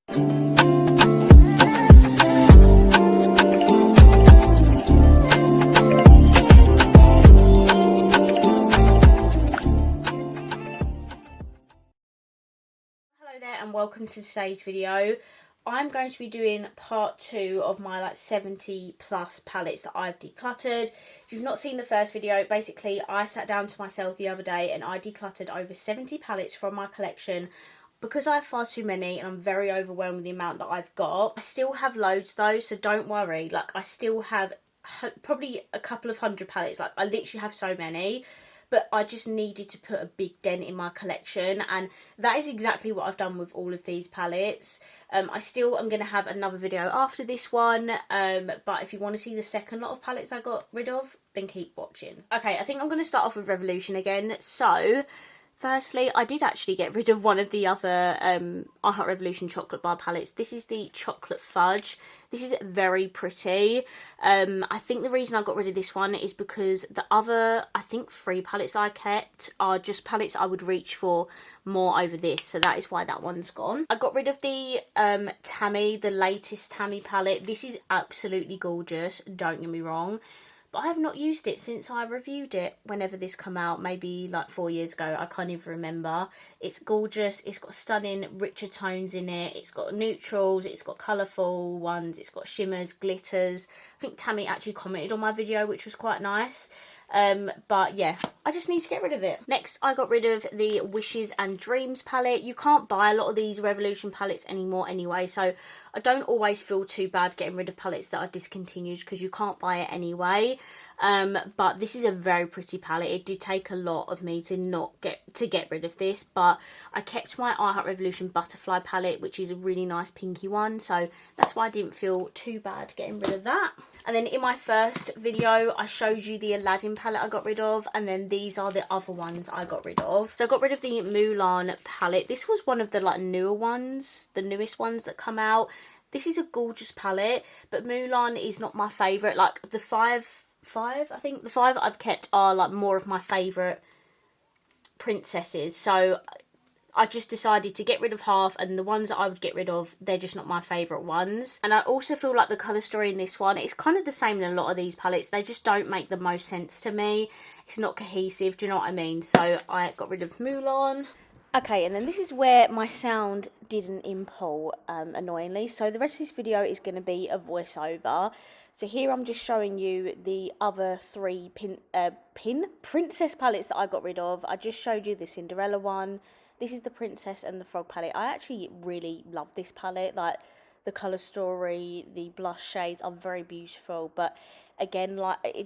And welcome to today's video. I'm going to be doing part 2 of my 70 plus palettes that I've decluttered. If you've not seen the first video, basically I sat down to myself the other day and I decluttered over 70 palettes from my collection because I have far too many and I'm very overwhelmed with the amount that I've got. I still have loads though, so don't worry. I still have probably a couple of hundred palettes. I literally have so many. But I just needed to put a big dent in my collection, and that is exactly what I've done with all of these palettes. I still am going to have another video after this one, but if you want to see the second lot of palettes I got rid of, then keep watching. Okay, I think I'm going to start off with Revolution again. So, firstly, I did actually get rid of one of the other I Heart Revolution chocolate bar palettes. This is the Chocolate Fudge. This is very pretty. I think the reason I got rid of this one is because the other, I think 3 palettes I kept are just palettes I would reach for more over this. So that is why that one's gone. I got rid of the Tammy, the latest Tammy palette. This is absolutely gorgeous, don't get me wrong. But I have not used it since I reviewed it whenever this come out, maybe 4 years ago. I can't even remember. It's gorgeous. It's got stunning, richer tones in it. It's got neutrals. It's got colourful ones. It's got shimmers, glitters. I think Tammy actually commented on my video, which was quite nice. But yeah, I just need to get rid of it. Next, I got rid of the Wishes and Dreams palette. You can't buy a lot of these Revolution palettes anymore anyway, so I don't always feel too bad getting rid of palettes that are discontinued because you can't buy it anyway. But this is a very pretty palette. It did take a lot of me to get rid of this, but I kept my I Heart Revolution Butterfly palette, which is a really nice pinky one, so that's why I didn't feel too bad getting rid of that. And then in my first video, I showed you the Aladdin palette I got rid of, and then these are the other ones I got rid of. So I got rid of the Mulan palette. This was one of the newer ones, the newest ones that come out. This is a gorgeous palette, but Mulan is not my favourite. The five I think the 5 I've kept are more of my favourite princesses, so I just decided to get rid of half, and the ones that I would get rid of, they're just not my favourite ones. And I also feel like the colour story in this one, it's kind of the same in a lot of these palettes. They just don't make the most sense to me. It's not cohesive, do you know what I mean? So I got rid of Mulan. Okay, and then this is where my sound didn't import, annoyingly. So the rest of this video is going to be a voiceover. So here I'm just showing you the other 3 princess palettes that I got rid of. I just showed you the Cinderella one. This is the Princess and the Frog palette. I actually really love this palette. The colour story, the blush shades are very beautiful. But again,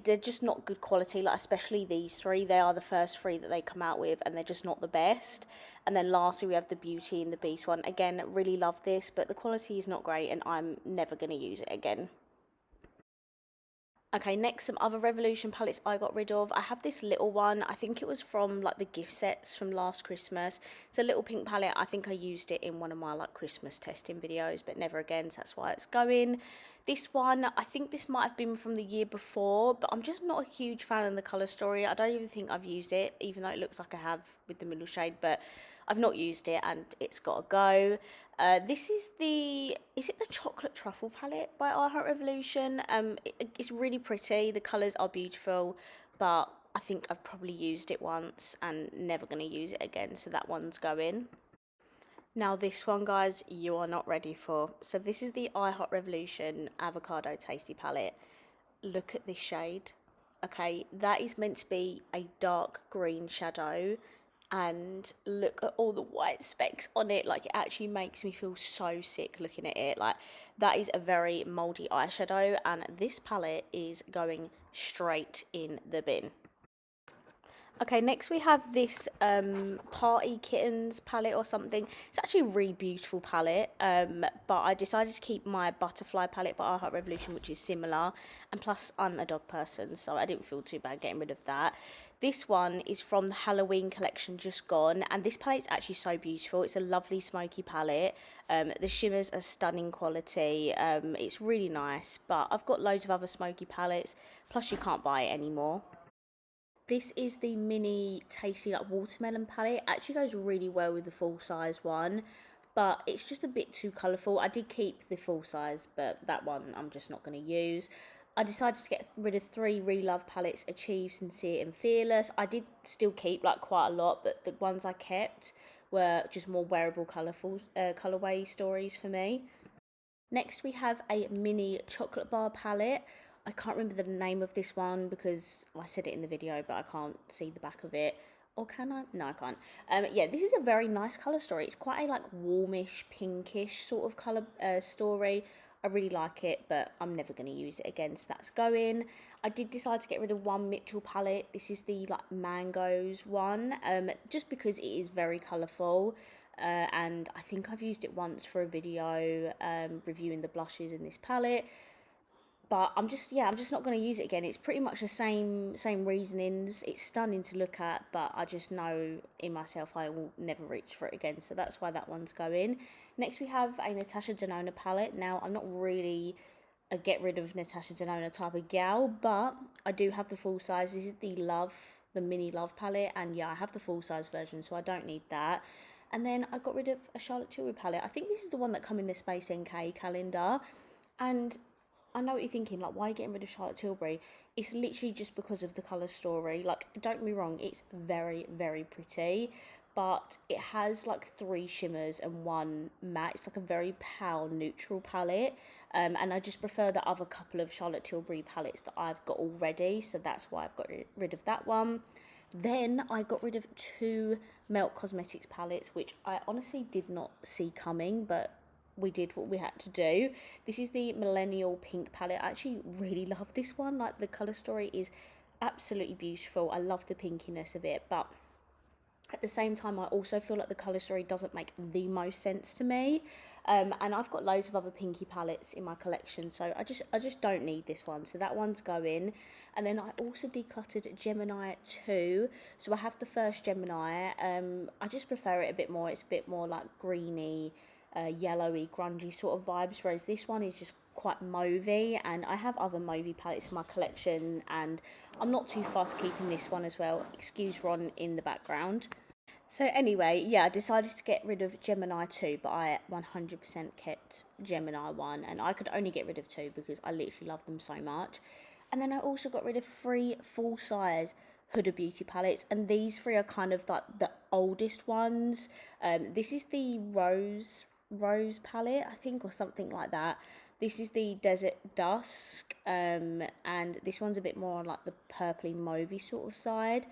they're just not good quality. Especially these 3. They are the first 3 that they come out with, and they're just not the best. And then lastly, we have the Beauty and the Beast one. Again, really love this, but the quality is not great, and I'm never going to use it again. Okay, next, some other Revolution palettes I got rid of. I have this little one. I think it was from the gift sets from last Christmas. It's a little pink palette. I think I used it in one of my Christmas testing videos, but never again, so that's why it's going. This one, I think this might have been from the year before, but I'm just not a huge fan of the colour story. I don't even think I've used it, even though it looks like I have with the middle shade, but I've not used it and it's got to go. This is is it the Chocolate Truffle palette by I Heart Revolution? It's really pretty. The colours are beautiful, but I think I've probably used it once and never going to use it again, so that one's going. Now this one, guys, you are not ready for. So this is the I Heart Revolution Avocado Tasty palette. Look at this shade. Okay, that is meant to be a dark green shadow. And look at all the white specks on it. It actually makes me feel so sick looking at it. That is a very mouldy eyeshadow, and this palette is going straight in the bin. Okay, next we have this Party Kittens palette or something. It's actually a really beautiful palette, but I decided to keep my Butterfly palette by I Heart Revolution, which is similar, and plus I'm a dog person, so I didn't feel too bad getting rid of that. This one is from the Halloween collection just gone, and this palette's actually so beautiful. It's a lovely smoky palette. The shimmers are stunning quality. It's really nice, but I've got loads of other smoky palettes, plus you can't buy it anymore. This is the mini tasty watermelon palette. It actually goes really well with the full size one, but it's just a bit too colourful. I did keep the full size, but that one I'm just not going to use. I decided to get rid of 3 Relove palettes, Achieve, Sincere and Fearless. I did still keep like quite a lot, but the ones I kept were just more wearable, colourful colourway stories for me. Next we have a mini chocolate bar palette. I can't remember the name of this one because I said it in the video, but I can't see the back of it. Or can I? No, I can't. Yeah, this is a very nice colour story. It's quite a like warmish, pinkish sort of colour story. I really like it, but I'm never going to use it again, so that's going. I did decide to get rid of one Mitchell palette. This is the like mangoes one, just because it is very colourful. And I think I've used it once for a video reviewing the blushes in this palette. But I'm just not going to use it again. It's pretty much the same reasonings. It's stunning to look at, but I just know in myself I will never reach for it again. So that's why that one's going. Next we have a Natasha Denona palette. Now I'm not really a get rid of Natasha Denona type of gal, but I do have the full size. This is the mini Love palette, and yeah, I have the full size version, so I don't need that. And then I got rid of a Charlotte Tilbury palette. I think this is the one that come in the Space NK calendar, and I know what you're thinking, like, why are you getting rid of Charlotte Tilbury? It's literally just because of the colour story. Like, don't get me wrong, it's very, very pretty, but it has, like, 3 shimmers and 1 matte. It's, like, a very pale, neutral palette, and I just prefer the other couple of Charlotte Tilbury palettes that I've got already, so that's why I've got rid of that one. Then I got rid of 2 Melt Cosmetics palettes, which I honestly did not see coming, but we did what we had to do. This is the Millennial Pink palette. I actually really love this one. Like, the colour story is absolutely beautiful. I love the pinkiness of it, but at the same time I also feel like the colour story doesn't make the most sense to me. And I've got loads of other pinky palettes in my collection, so I just don't need this one, so that one's going. And then I also decluttered Gemini 2. So I have the first Gemini. I just prefer it a bit more. It's a bit more like greeny, yellowy, grungy sort of vibes, whereas this one is just quite mauvey, and I have other mauvey palettes in my collection, and I'm not too fussed keeping this one as well. Excuse Ron in the background. So anyway, yeah, I decided to get rid of Gemini 2, but I 100% kept Gemini 1, and I could only get rid of 2 because I literally love them so much. And then I also got rid of 3 full-size Huda Beauty palettes, and these 3 are kind of like the oldest ones. This is the Rose palette, I think, or something like that. This is the Desert Dusk, and this one's a bit more on like the purpley mauvey sort of side.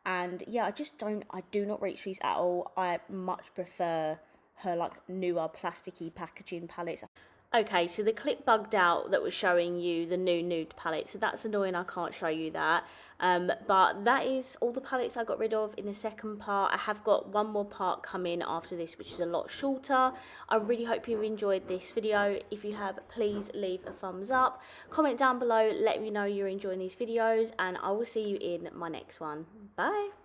And yeah, I do not reach these at all. I much prefer her like newer plasticky packaging palettes. Okay, so the clip bugged out that was showing you the new nude palette, so that's annoying, I can't show you that. But that is all the palettes I got rid of in the second part. I have got one more part coming after this, which is a lot shorter. I really hope you've enjoyed this video. If you have, please leave a thumbs up. Comment down below, let me know you're enjoying these videos, and I will see you in my next one. Bye!